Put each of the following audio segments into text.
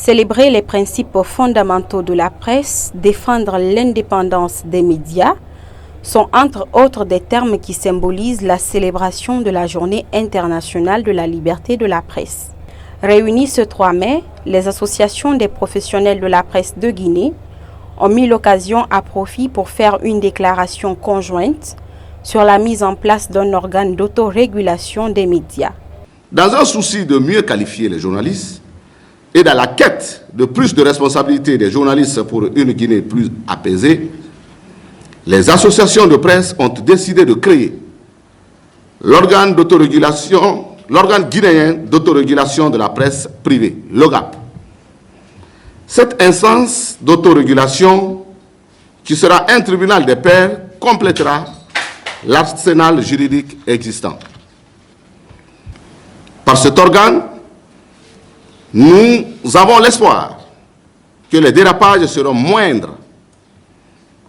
Célébrer les principes fondamentaux de la presse, défendre l'indépendance des médias, sont entre autres des termes qui symbolisent la célébration de la Journée internationale de la liberté de la presse. Réunies ce 3 mai, les associations des professionnels de la presse de Guinée ont mis l'occasion à profit pour faire une déclaration conjointe sur la mise en place d'un organe d'autorégulation des médias. Dans un souci de mieux qualifier les journalistes et dans la quête de plus de responsabilité des journalistes pour une Guinée plus apaisée, les associations de presse ont décidé de créer l'organe guinéen d'autorégulation de la presse privée, l'OGAP. Cette instance d'autorégulation, qui sera un tribunal des pairs, complétera l'arsenal juridique existant. Par cet organe, nous avons l'espoir que les dérapages seront moindres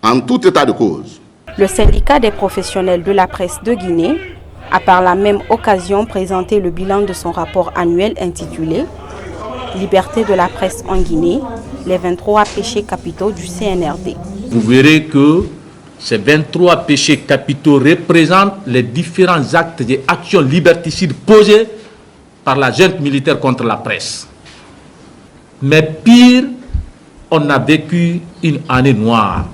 en tout état de cause. Le syndicat des professionnels de la presse de Guinée a par la même occasion présenté le bilan de son rapport annuel intitulé « Liberté de la presse en Guinée, les 23 péchés capitaux du CNRD ». Vous verrez que ces 23 péchés capitaux représentent les différents actes et actions liberticides posés par la junte militaire contre la presse. Mais pire, on a vécu une année noire.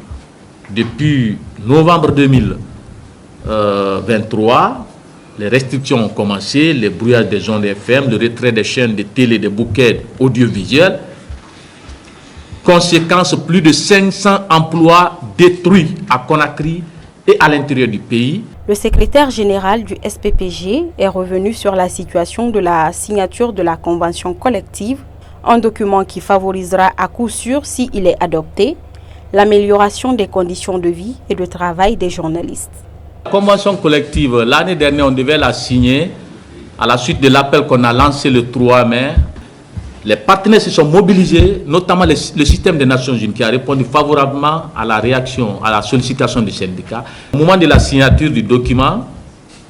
Depuis novembre 2023, les restrictions ont commencé, les brouillages des ondes FM, le retrait des chaînes de télé, des bouquets audiovisuels. Conséquence, plus de 500 emplois détruits à Conakry et à l'intérieur du pays. Le secrétaire général du SPPG est revenu sur la situation de la signature de la convention collective, un document qui favorisera à coup sûr, s'il est adopté, l'amélioration des conditions de vie et de travail des journalistes. La convention collective, l'année dernière, on devait la signer à la suite de l'appel qu'on a lancé le 3 mai. Les partenaires se sont mobilisés, notamment le système des Nations Unies qui a répondu favorablement à la réaction, à la sollicitation du syndicat. Au moment de la signature du document,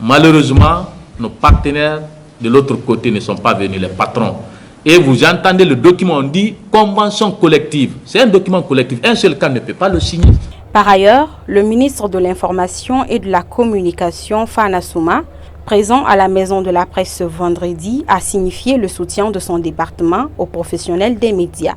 malheureusement, nos partenaires de l'autre côté ne sont pas venus, les patrons. Et vous entendez le document, on dit convention collective. C'est un document collectif, un seul cas ne peut pas le signer. Par ailleurs, le ministre de l'Information et de la Communication, Fana Souma, présent à la Maison de la Presse ce vendredi, a signifié le soutien de son département aux professionnels des médias.